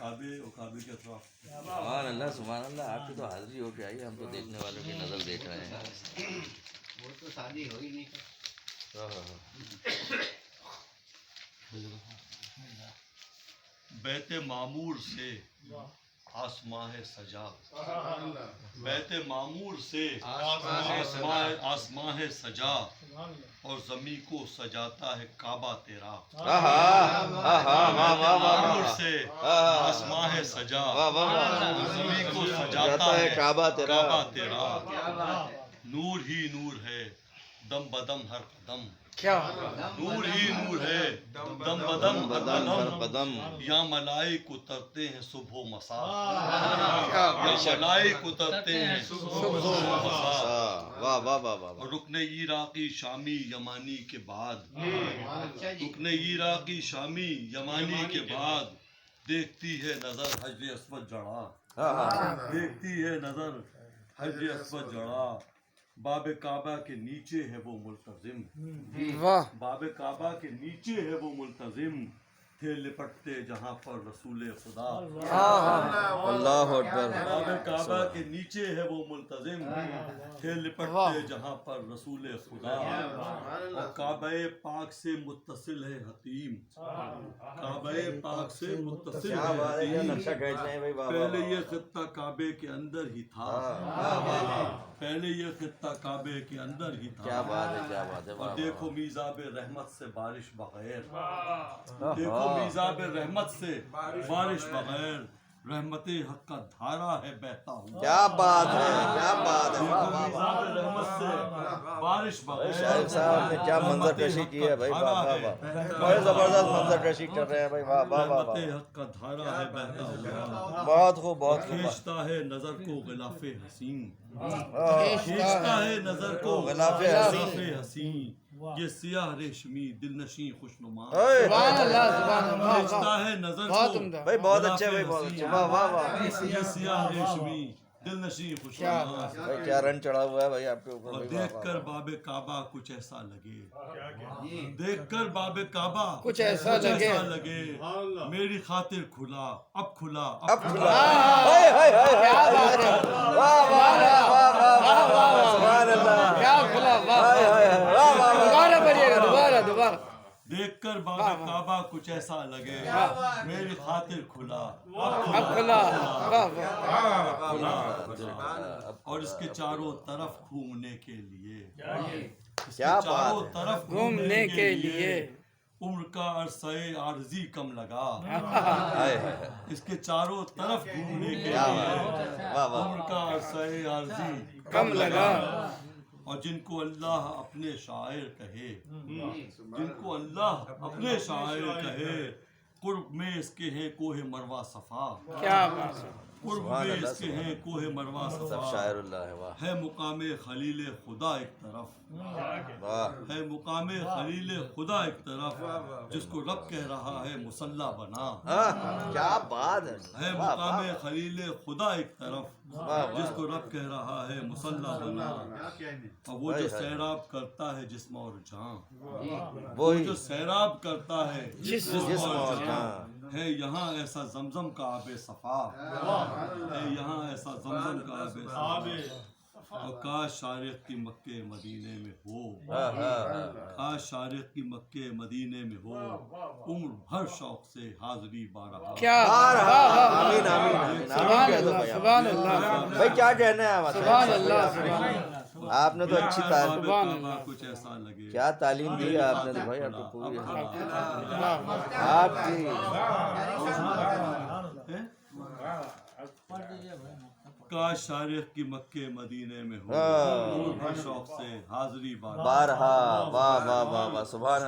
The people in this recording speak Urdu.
کعبے اور کعبے کے اطراف. سبحان اللہ سبحان اللہ. آپ کی تو حاضری ہو کے آئی, ہم تو دیکھنے والوں کی نظر دیکھ رہے ہیں. وہ تو شادی ہو ہی نہیں. بیت معمور سے آسماں سجا, بیت معمور سے آسماں سجا, اور زمین کو سجاتا ہے کعبہ تیرا. معمور سے آسماں سجا, زمین کو سجاتا ہے کعبہ تیرا. نور ہی نور ہے دم بدم ہر قدم, کیا نور ہی نور ہے دم بدم ہر قدم. یا ملائک اترتے ہیں صبح و مساء, یا ملائک اترتے ہیں صبح و مساء. واہ واہ واہ واہ. اور رکن عراقی شامی یمانی کے بعد, رکن عراقی شامی یمانی کے بعد, دیکھتی ہے نظر حجر اسود جڑا, دیکھتی ہے نظر حجر اسود جڑا. باب کعبہ کے نیچے ہے وہ ملتزم, واہ باب کعبہ کے نیچے ہے وہ ملتزم, تھے لپٹتے جہاں پر رسول خدا. اللہ اکبر. باب کعبہ کے نیچے ہے وہ ملتزم, تھے لپٹتے جہاں پر رسول خدا. اور کعبہ پاک سے متصل ہے حتیم, کعبہ پاک سے متصل ہے حتیم. نقشہ کھینچ رہے ہیں بھائی. واہ پہلے یہ خطہ کعبے کے اندر ہی تھا, پہلے یہ خطہ کعبے کے اندر ہی تھا. کیا بات ہے کیا بات ہے. اور دیکھو میزاب رحمت سے بارش بغیر, دیکھو میزاب رحمت سے بارش بغیر, رحمت حق کا دھارا ہے بہتا ہوا. کیا بات ہے کیا بات ہے. دیکھو میزاب رحمت سے بارش بغیر, شاہد صاحب نے کیا منظر کشی کی ہے بھائی. واہ واہ واہ. بڑے زبردست منظر کشی کر رہے ہیں بھائی. واہ واہ واہ. رحمت حق کا دھارا ہے بہتا ہوا. بہت خوب بہت خوب. کھینچتا ہے نظر کو غلاف حسین, کھینچتا ہے نظر کو غلاف حسین. یہ سیاہ ریشمی دل نشیں خوشنما, سبحان اللہ سبحان اللہ. کھینچتا ہے نظر بہت کو عمدہ. بھائی بہت اچھے بھائی بہت اچھے. واہ واہ واہ. یہ سیاہ ریشمی دل نشیں خوشنما. بھائی کیا رن چڑھا ہوا ہے بھائی آپ کے اوپر. اور دیکھ کر باب کعبہ کچھ ایسا لگے, دیکھ کر باب کعبہ کچھ ایسا لگے, میری خاطر کھلا اب کھلا اب کھلا. کیا بات ہے. واہ واہ واہ واہ. سبحان اللہ. کیا کھلا. واہ دوبارہ پڑھیے گا, دوبارہ دوبارہ. دیکھ کر باب کعبہ کچھ ایسا لگے, میری خاطر کھلا اب کھلا. واہ اور اس کے چاروں طرف گھومنے کے لیے, اس کے کیا بات چاروں ہے. طرف گھومنے کے لیے عمر کا عرصہ عارضی کم لگا, ہائے. اس کے چاروں طرف گھومنے کے کیا لیے بات ہے. واہ واہ. عمر کا عرصہ عارضی کم لگا. اور جن کو اللہ اپنے شاعر کہے, جن کو اللہ اپنے شاعر کہے, قرب میں اس کے ہیں کوہ مروہ صفا, کیا بات ہے. قرب میں اس کے ہیں کوہ مروہ سب صفا. شاعر اللہ ہے. واہ ہے مقام خلیل خدا ایک طرف, واہ. ہے مقام خلیل خدا ایک طرف, جس کو رب کہہ رہا ہے مسلح بنا. کیا بات ہے. ہے مقام خلیل خدا ایک طرف, جس کو رب کہہ رہا ہے مسلح بنا. اور وہ جو سیراب کرتا ہے جسم اور جان, وہ جو سیراب کرتا ہے جسم اور جان, ہے یہاں ایسا زمزم کا آب صفا, ہے یہاں ایسا زمزم کا آب صفا. اور کاش شارق کی مکے مدینے میں ہو, کاش شارق کی مکے مدینے میں ہو, عمر بھر شوق سے حاضری بارہا. کیا آمین آمین آمین. سبحان اللہ سبحان اللہ بھائی کیا کہنا ہے آپ. سبحان اللہ سبحان اللہ. آپ نے تو اچھی تعلیم, کچھ ایسا لگے, کیا تعلیم دی ہے آپ نے تو بھائی. آپ کو پوری آپ کی کاش شارق کی مکے مدینے میں ہو, عمر بھر شوق سے حاضری بارہا. بارہا. واہ واہ واہ واہ. سبحان